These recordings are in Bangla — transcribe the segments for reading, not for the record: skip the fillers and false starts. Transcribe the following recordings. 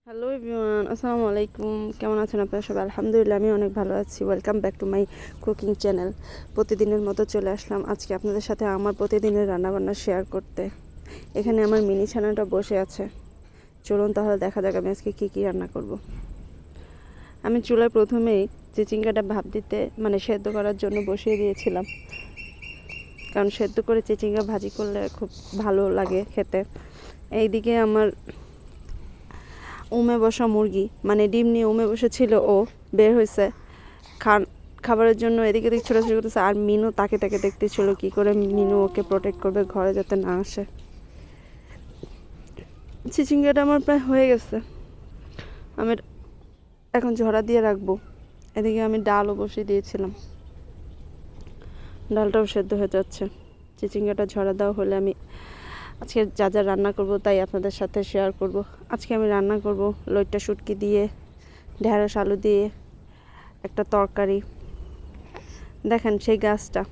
হ্যালো এভরিওয়ান, আসসালামু আলাইকুম। কেমন আছেন আপনারা সবাই? আলহামদুলিল্লাহ, আমি অনেক ভালো আছি। Welcome back to my cooking channel. প্রতিদিনের মতো চলে আসলাম আজকে আপনাদের সাথে আমার প্রতিদিনের রান্নাবান্না শেয়ার করতে। এখানে আমার মিনি ছানাটা বসে আছে। চলুন তাহলে দেখা যাক আমি আজকে কী কী রান্না করব। আমি চুলায় প্রথমেই চিচিঙ্গাটা ভাপ দিতে সেদ্ধ করার জন্য বসিয়ে দিয়েছিলাম, কারণ সেদ্ধ করে চিচিঙ্গা ভাজি করলে খুব ভালো লাগে খেতে। এইদিকে আমার উমে বসা মুরগি ডিম নিয়ে উমে বসেছিল, ও বের হয়েছে খাবারের জন্য। এদিকে এদিকে ছোটাছুটি করতেছে, আর মিনু তাকে তাকে দেখতেছিল কি করে মিনু ওকে প্রোটেক্ট করবে, ঘরে যাতে না আসে। চিচিঙ্গাটা আমার প্রায় হয়ে গেছে, আমি এখন ঝরা দিয়ে রাখবো। এদিকে আমি ডালও বসিয়ে দিয়েছিলাম, ডালটাও সেদ্ধ হয়ে যাচ্ছে। চিচিঙ্গাটা ঝরা দেওয়া হলে আমি আজকে যা যা রান্না করব তাই আপনাদের সাথে শেয়ার করব। আজকে আমি রান্না করব লইট্টা শুটকি দিয়ে, ঢেঁড়স আলু দিয়ে একটা তরকারি। দেখেন সেই গাছটা,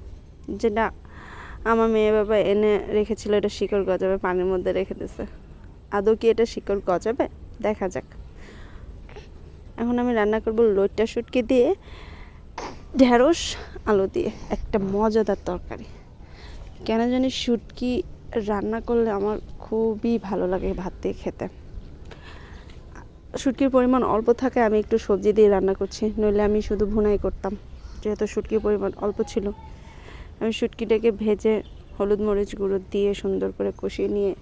যেটা আমার মেয়ে বাবা এনে রেখেছিল, এটা শিকড় গজাবে, পানির মধ্যে রেখে দিয়েছে। আদৌ কি এটা শিকড় গজাবে? দেখা যাক। এখন আমি রান্না করব লইট্টা শুটকি দিয়ে, ঢেঁড়স আলু দিয়ে একটা মজাদার তরকারি। কেন জানি শুটকি রান্না করলে আমার খুবই ভালো লাগে ভাত দিয়ে খেতে। শুটকির পরিমাণ অল্প থাকে, আমি একটু সবজি দিয়ে রান্না করছি, নইলে আমি শুধু ভুনাই করতাম। যেহেতু শুটকির পরিমাণ অল্প ছিল, আমি শুটকিটাকে ভেজে হলুদ মরিচ গুঁড়ো দিয়ে সুন্দর করে কষিয়ে নিয়ে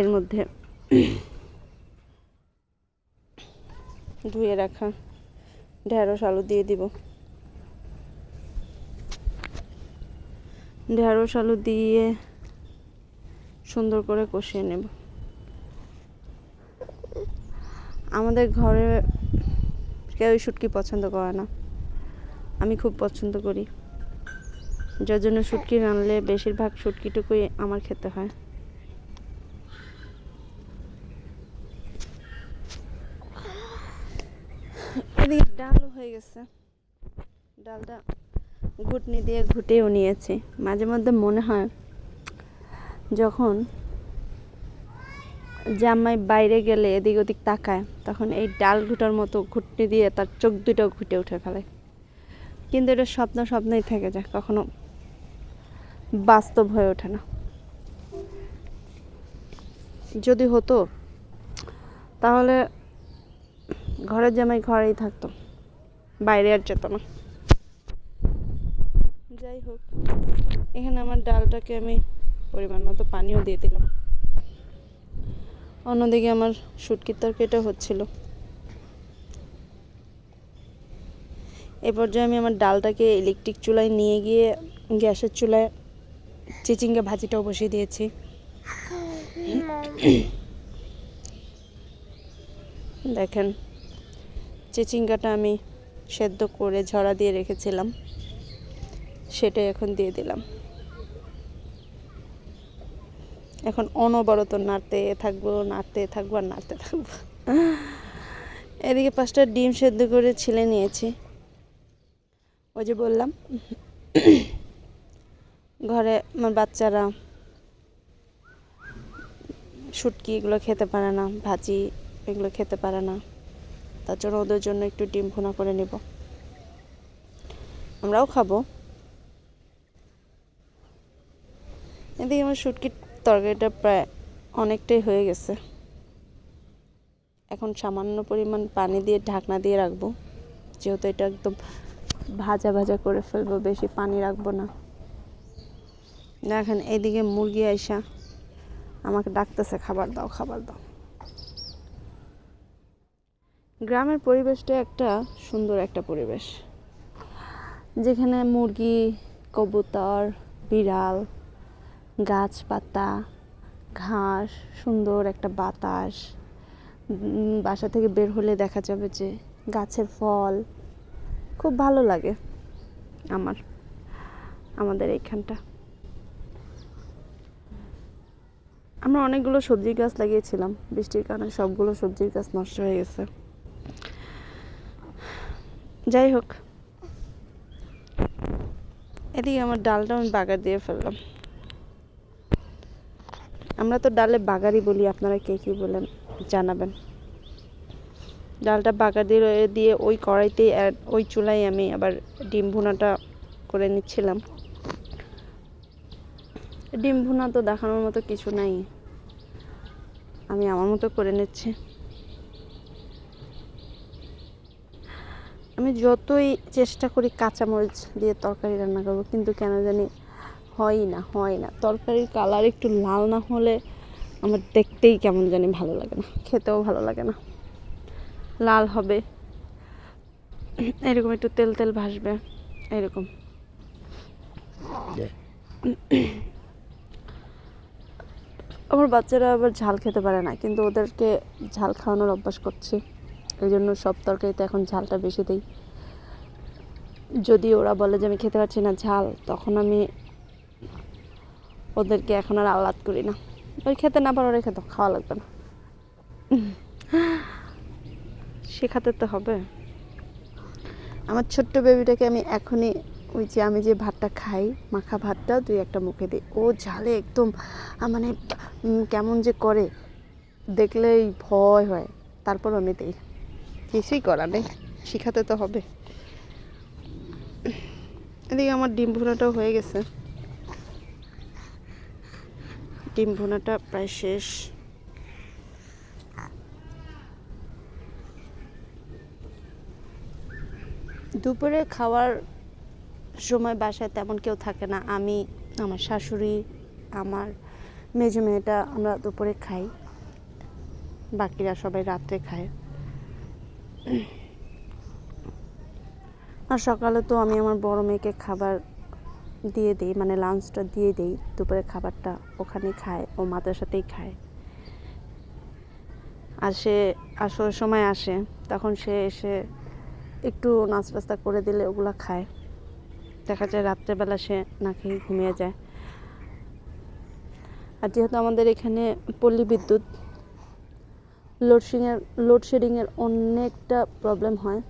এর মধ্যে ধুয়ে রাখা ঢেঁড়স আলু দিয়ে দিব। ঢেঁড়স আলু দিয়ে সুন্দর করে কষিয়ে নেব। আমাদের ঘরে কেউ শুটকি পছন্দ করে না, আমি খুব পছন্দ করি, যার জন্য শুটকি রানলে বেশিরভাগ শুটকিটুকুই আমার খেতে হয়। এদিকে ডালও হয়ে গেছে, ডালটা ঘুটনি দিয়ে ঘুটেও নিয়েছি। মাঝে মধ্যে মনে হয় যখন জামাই বাইরে গেলে এদিক ওদিক তাকায়, তখন এই ডাল ঘুটার মতো ঘুটনি দিয়ে তার চোখ দুটো ঘুটে উঠে ফেলে। কিন্তু এটা স্বপ্নই থেকে যায়, কখনো বাস্তব হয়ে ওঠে না। যদি হতো তাহলে ঘরের জামাই ঘরেই থাকতো, বাইরে আর যেত না। যাই হোক, এখানে আমার ডালটাকে আমি পরিমাণ মতো পানিও দিয়ে দিলাম। অন্যদিকে আমার শুটকির তরকারিটা হচ্ছিল। এ পর্যায়ে আমি আমার ডালটাকে ইলেকট্রিক চুলায় নিয়ে গিয়ে গ্যাসের চুলায় চিচিঙ্গা ভাজিটাও বসিয়ে দিয়েছি। দেখেন, চিচিঙ্গাটা আমি সেদ্ধ করে ঝরা দিয়ে রেখেছিলাম, সেটাই এখন দিয়ে দিলাম। এখন অনবরত নাড়তে থাকবো আর নাড়তে থাকবো। এদিকে 5টা ডিম সেদ্ধ করে ছিলে নিয়েছি। ওই যে বললাম, ঘরে আমার বাচ্চারা শুটকি এগুলো খেতে পারে না, ভাজি এগুলো খেতে পারে না, তার জন্য ওদের জন্য একটু ডিম ভুনা করে নেব, আমরাও খাবো। এদিকে আমার শুটকির তরকারিটা প্রায় অনেকটাই হয়ে গেছে। এখন সামান্য পরিমাণ পানি দিয়ে ঢাকনা দিয়ে রাখবো, যেহেতু এটা একদম ভাজা ভাজা করে ফেলবো, বেশি পানি রাখবো না। দেখেন, এদিকে মুরগি আইসা আমাকে ডাকতেছে, খাবার দাও খাবার দাও। গ্রামের পরিবেশটা একটা সুন্দর একটা পরিবেশ, যেখানে মুরগি, কবুতর, বিড়াল, গাছপাতা, ঘাস, সুন্দর একটা বাতাস, বাসা থেকে বের হলে দেখা যাবে যে গাছের ফল, খুব ভালো লাগে আমাদের এইখানটা। আমরা অনেকগুলো সবজির গাছ লাগিয়েছিলাম, বৃষ্টির কারণে সবগুলো সবজির গাছ নষ্ট হয়ে গেছে। যাই হোক, এদিকে আমার ডালটা আমি বাগার দিয়ে ফেললাম। আমরা তো ডালে বাগারই বলি, আপনারা কে কী বলেন জানাবেন। ডালটা বাগার দিয়ে দিয়ে ওই কড়াইতেই ওই চুলায় আমি আবার ডিম ভুনাটা করে নিচ্ছিলাম। ডিম ভুনা তো দেখানোর মতো কিছু নাই, আমি আমার মতো করে নিচ্ছি। আমি যতই চেষ্টা করি কাঁচামরিচ দিয়ে তরকারি রান্না করবো, কিন্তু কেন জানি হয় না। তরকারির কালার একটু লাল না হলে আমার দেখতেই কেমন জানি ভালো লাগে না, খেতেও ভালো লাগে না। লাল হবে, এরকম একটু তেল তেল ভাসবে, এরকম। আমার বাচ্চারা আবার ঝাল খেতে পারে না, কিন্তু ওদেরকে ঝাল খাওয়ানোর অভ্যাস করছি, এই জন্য সব তরকারিতে এখন ঝালটা বেশি দিই। যদি ওরা বলে যে আমি খেতে পারছি না ঝাল, তখন আমি ওদেরকে এখন আর আহ্লাদ করি না। ওই খেতে না পারো রেখে দাও, খাওয়া লাগবে না, শেখাতে তো হবে। আমার ছোট্ট বেবিটাকে আমি এখনই ওই যে আমি যে ভাতটা খাই, মাখা ভাতটা দুই একটা মুখে দিই, ও ঝালে একদম মানে কেমন যে করে, দেখলেই ভয় হয়, তারপর আমি দিই। কিছুই করার নেই, শেখাতে তো হবে। এদিকে আমার ডিম ভুনাটাও হয়ে গেছে, ডিম ভুনাটা প্রায় শেষ। দুপুরে খাওয়ার সময় বাসায় তেমন কেউ থাকে না, আমি, আমার শাশুড়ি, আমার মেজো মেয়েটা, আমরা দুপুরে খাই, বাকিরা সবাই রাত্রে খায়। আর সকালে তো আমি আমার বড় মেয়েকে খাবার দিয়ে দিই, মানে লাঞ্চটা দিয়ে দিই, দুপুরে খাবারটা ওখানেই খায়, ও মাদ্রাসাতেই খায়। আর সে আসার সময় আসে, তখন সে এসে একটু নাস্তা করে দিলে ওগুলো খায়। দেখা যায় রাত্রেবেলা সে না খেয়ে ঘুমিয়ে যায়। আর যেহেতু আমাদের এখানে পল্লী বিদ্যুৎ, লোডশেডিংয়ের অনেকটা প্রবলেম হয়,